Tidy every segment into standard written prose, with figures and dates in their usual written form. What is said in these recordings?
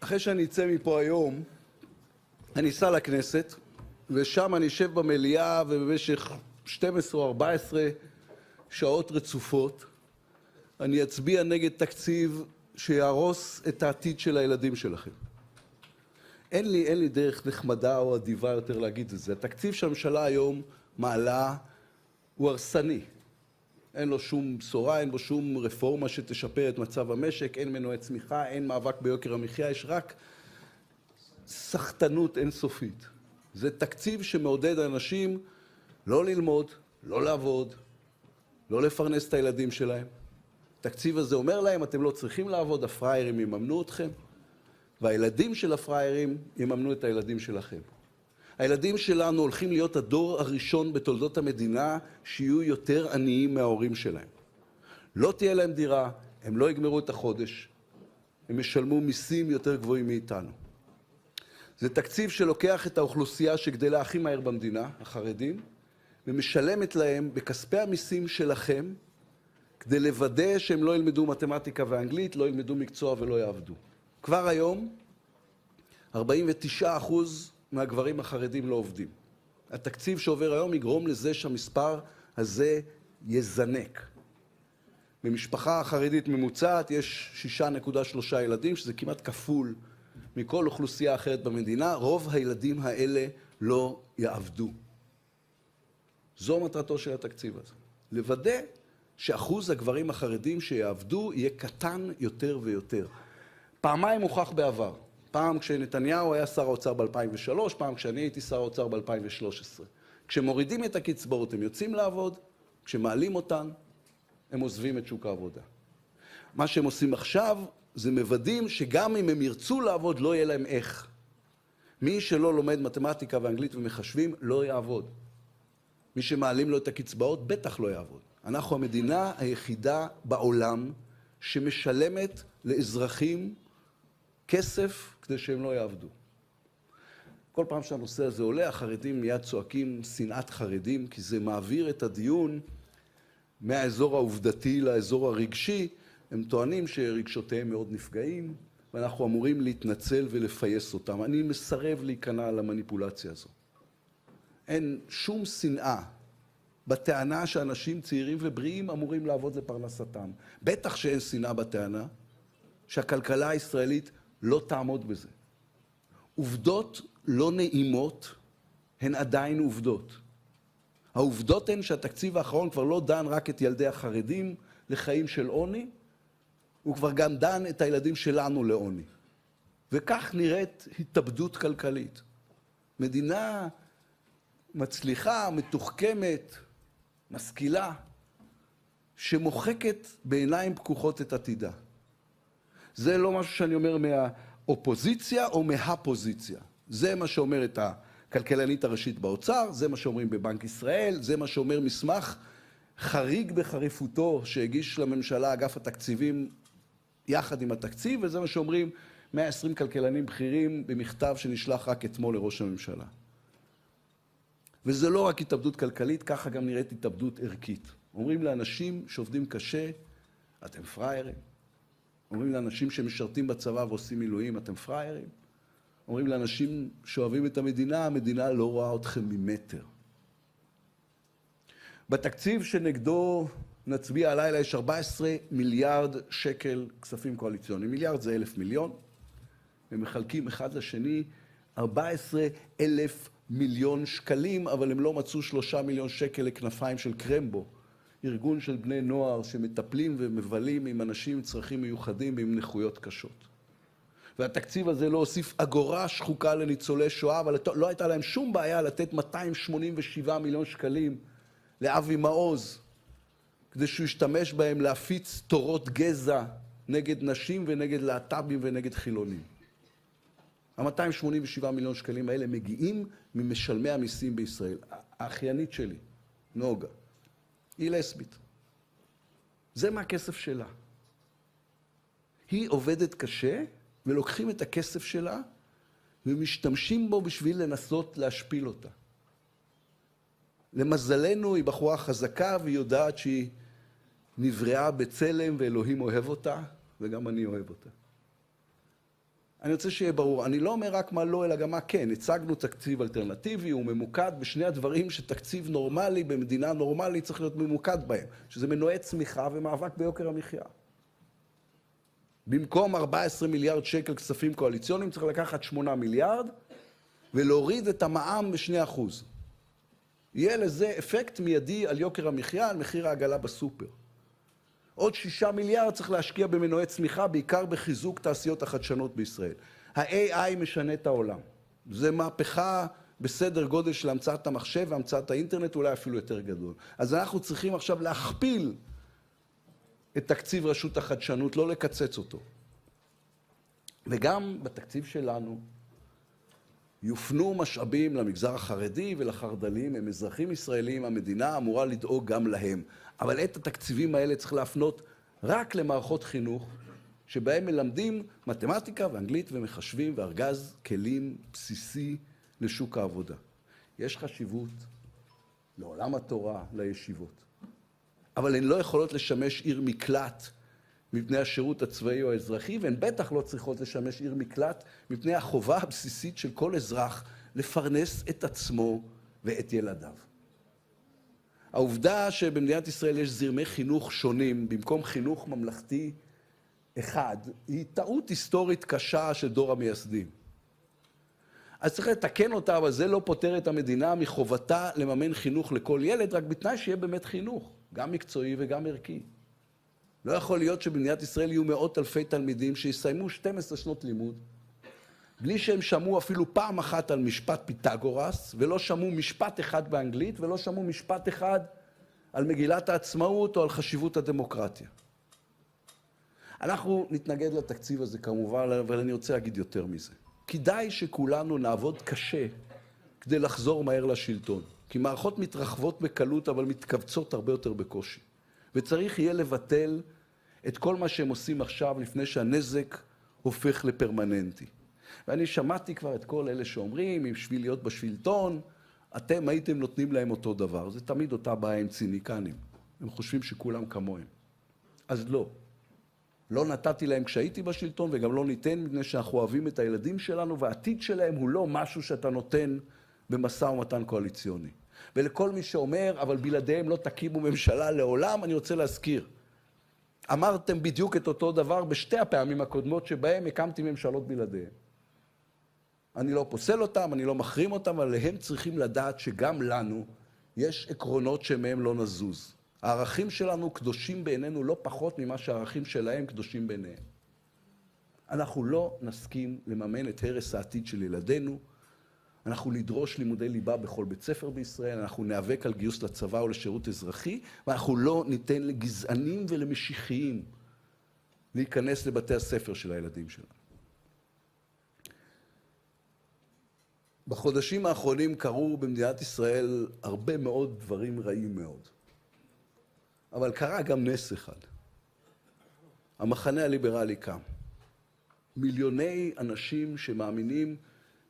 אחרי שאני אצא מפה היום, אני אסע לכנסת, ושם אני אשב במליאה, ובמשך 12 או 14 שעות רצופות, אני אצביע נגד תקציב שיהרוס את העתיד של הילדים שלכם. אין לי דרך נחמדה או אדיבה יותר להגיד את זה. התקציב שהממשלה היום מעלה הוא הרסני. אין לו שום בשורה, אין בו שום רפורמה שתשפר את מצב המשק, אין מנועי צמיחה, אין מאבק ביוקר המחיה, יש רק סחטנות אינסופית. זה תקציב שמעודד אנשים לא ללמוד, לא לעבוד, לא לפרנס את הילדים שלהם. התקציב הזה אומר להם, אתם לא צריכים לעבוד, הפריירים יממנו אתכם, והילדים של הפריירים יממנו את הילדים שלכם. הילדים שלנו הולכים להיות הדור הראשון בתולדות המדינה שיהיו יותר עניים מההורים שלהם. לא תהיה להם דירה, הם לא יגמרו את החודש, הם ישלמו מיסים יותר גבוהים מאיתנו. זה תקציב שלוקח את האוכלוסייה שגדלה הכי מהר במדינה, החרדים, ומשלמת להם בכספי המיסים שלכם, כדי לוודא שהם לא ילמדו מתמטיקה ואנגלית, לא ילמדו מקצוע ולא יעבדו. כבר היום, 49% מהגברים החרדים לא עובדים. התקציב שעובר היום יגרום לזה שהמספר הזה יזנק. במשפחה החרדית ממוצעת יש 6.3 ילדים, שזה כמעט כפול מכל אוכלוסייה אחרת במדינה. רוב הילדים האלה לא יעבדו. זו מטרתו של התקציב הזה. לוודא שאחוז הגברים החרדים שיעבדו יהיה קטן יותר ויותר. פעמיים הוכח בעבר. פעם כשנתניהו היה שר האוצר ב-2003, פעם כשאני הייתי שר האוצר ב-2013. כשמורידים את הקצבאות הם יוצאים לעבוד, כשמעלים אותן הם עוזבים את שוק העבודה. מה שהם עושים עכשיו זה מוודאים שגם אם הם ירצו לעבוד לא יהיה להם איך. מי שלא לומד מתמטיקה ואנגלית ומחשבים לא יעבוד. מי שמעלים לו את הקצבאות בטח לא יעבוד. אנחנו המדינה היחידה בעולם שמשלמת לאזרחים כסף כדי שהם לא יעבדו. כל פעם שהנושא הזה עולה, החרדים מיד צועקים שנאת חרדים, כי זה מעביר את הדיון מהאזור העובדתי לאזור הרגשי. הם טוענים שרגשותיהם מאוד נפגעים, ואנחנו אמורים להתנצל ולפייס אותם. אני מסרב להיכנע למניפולציה הזו. אין שום שנאה בטענה שאנשים צעירים ובריאים אמורים לעבוד לפרנסתם. בטח שאין שנאה בטענה שהכלכלה הישראלית לא תעמוד בזה. עובדות לא נעימות הן עדיין עובדות. העובדות הן שהתקציב האחרון כבר לא דן רק את ילדי החרדים לחיים של עוני, הוא כבר גם דן את הילדים שלנו לעוני. וכך נראית התאבדות כלכלית. מדינה מצליחה, מתוחכמת, משכילה, שמוחקת בעיניים פקוחות את עתידה. זה לא משהו שאני אומר מהאופוזיציה או מהפוזיציה. זה מה שאומרת הכלכלנית הראשית באוצר, זה מה שאומרים בבנק ישראל, זה מה שאומר מסמך חריג בחריפותו שהגיש לממשלה אגף התקציבים יחד עם התקציב, וזה מה שאומרים 120 כלכלנים בכירים במכתב שנשלח רק אתמול לראש הממשלה. וזה לא רק התאבדות כלכלית, ככה גם נראית התאבדות ערכית. אומרים לאנשים שעובדים קשה, אתם פריירים. אומרים לאנשים שמשרתים בצבא ועושים מילואים, אתם פריירים. אומרים לאנשים שאוהבים את המדינה, המדינה לא רואה אתכם ממטר. בתקציב שנגדו נצביע הלילה יש 14 מיליארד שקל כספים קואליציוניים. מיליארד זה 1,000 מיליון. הם מחלקים אחד לשני 14,000 מיליון שקלים, אבל הם לא מצאו 3 מיליון שקל לכנפיים של קרמבו. ארגון של בני נוער שמטפלים ומבלים עם אנשים עם צרכים מיוחדים ועם נכויות קשות. והתקציב הזה לא הוסיף אגורה שחוקה לניצולי שואה, אבל לא הייתה להם שום בעיה לתת 287 מיליון שקלים לאבי מעוז, כדי שהוא ישתמש בהם להפיץ תורות גזע נגד נשים ונגד להט"בים ונגד חילונים. ה-287 מיליון שקלים האלה מגיעים ממשלמי המיסים בישראל. האחיינית שלי, נוגה, היא לסבית. זה מהכסף שלה. היא עובדת קשה, ולוקחים את הכסף שלה, ומשתמשים בו בשביל לנסות להשפיל אותה. למזלנו היא בחורה חזקה, והיא יודעת שהיא נבראה בצלם, ואלוהים אוהב אותה, וגם אני אוהב אותה. אני רוצה שיהיה ברור, אני לא אומר רק מה לא, אלא גם מה כן. הצגנו תקציב אלטרנטיבי, הוא ממוקד בשני הדברים שתקציב נורמלי במדינה נורמלית צריך להיות ממוקד בהם, שזה מנועי צמיחה ומאבק ביוקר המחיה. במקום 14 מיליארד שקל כספים קואליציוניים, צריך לקחת 8 מיליארד ולהוריד את המע"מ ב2%. יהיה לזה אפקט מיידי על יוקר המחיה, על מחיר העגלה בסופר. עוד 6 מיליארד צריך להשקיע במנועי צמיחה, בעיקר בחיזוק תעשיות החדשנות בישראל. ה-AI משנה את העולם. זה מהפכה בסדר גודל של המצאת המחשב והמצאת האינטרנט, אולי אפילו יותר גדול. אז אנחנו צריכים עכשיו להכפיל את תקציב רשות החדשנות, לא לקצץ אותו. וגם בתקציב שלנו יופנו משאבים למגזר החרדי ולחרד"לים, הם אזרחים ישראלים, המדינה אמורה לדאוג גם להם. אבל את התקציבים האלה צריך להפנות רק למערכות חינוך, שבהם מלמדים מתמטיקה ואנגלית ומחשבים וארגז כלים בסיסי לשוק העבודה. יש חשיבות לעולם התורה, לישיבות. אבל הן לא יכולות לשמש עיר מקלט מפני השירות הצבאי או האזרחי, והן בטח לא צריכות לשמש עיר מקלט מפני החובה הבסיסית של כל אזרח לפרנס את עצמו ואת ילדיו. העובדה שבמדינת ישראל יש זרמי חינוך שונים במקום חינוך ממלכתי אחד, היא טעות היסטורית קשה של דור המייסדים. אז צריך לתקן אותה, אבל זה לא פותר את המדינה מחובתה לממן חינוך לכל ילד, רק בתנאי שיהיה באמת חינוך, גם מקצועי וגם ערכי. לא יכול להיות שבמדינת ישראל יהיו מאות אלפי תלמידים שיסיימו 12 שנות לימוד, בלי שהם שמעו אפילו פעם אחת על משפט פיתגורס, ולא שמעו משפט אחד באנגלית, ולא שמעו משפט אחד על מגילת העצמאות או על חשיבות הדמוקרטיה. אנחנו נתנגד לתקציב הזה כמובן, אבל אני רוצה להגיד יותר מזה. כדאי שכולנו נעבוד קשה כדי לחזור מהר לשלטון. כי מערכות מתרחבות בקלות, אבל מתכווצות הרבה יותר בקושי. וצריך יהיה לבטל את כל מה שהם עושים עכשיו, לפני שהנזק הופך לפרמננטי. ואני שמעתי כבר את כל אלה שאומרים, אם בשביל להיות בשלטון, אתם הייתם נותנים להם אותו דבר. זה תמיד אותה בעיה עם ציניקנים. הם חושבים שכולם כמוהם. אז לא. לא נתתי להם כשהייתי בשלטון, וגם לא ניתן, מפני שאנחנו אוהבים את הילדים שלנו, והעתיד שלהם הוא לא משהו שאתה נותן במשא ומתן קואליציוני. ולכל מי שאומר, אבל בלעדיהם לא תקימו ממשלה לעולם, אני רוצה להזכיר. אמרתם בדיוק את אותו דבר בשתי הפעמים הקודמות שבהם הקמתי ממשלות בלעדיהם. אני לא פוסל אותם, אני לא מחרים אותם, אבל הם צריכים לדעת שגם לנו יש עקרונות שמהם לא נזוז. הערכים שלנו קדושים בעינינו לא פחות ממה שהערכים שלהם קדושים בעיניהם. אנחנו לא נסכים לממן את הרס העתיד של ילדינו, אנחנו נדרוש לימודי ליבה בכל בית ספר בישראל, אנחנו ניאבק על גיוס לצבא או לשירות אזרחי, ואנחנו לא ניתן לגזענים ולמשיחיים להיכנס לבתי הספר של הילדים שלנו. בחודשים האחרונים קרו במדינת ישראל הרבה מאוד דברים רעים מאוד. אבל קרה גם נס אחד. המחנה הליברלי קם. מיליוני אנשים שמאמינים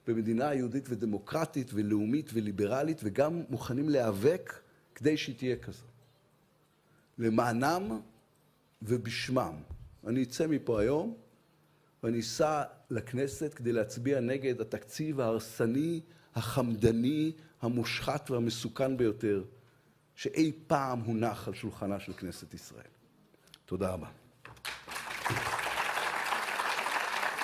במדינה יהודית ודמוקרטית ולאומית וליברלית, וגם מוכנים להיאבק כדי שהיא תהיה כזו. למענם ובשמם. אני אצא מפה היום, ואני אסע לכנסת כדי להצביע נגד התקציב ההרסני, החמדני, המושחת והמסוכן ביותר, שאי פעם הונח על שולחנה של כנסת ישראל. תודה רבה.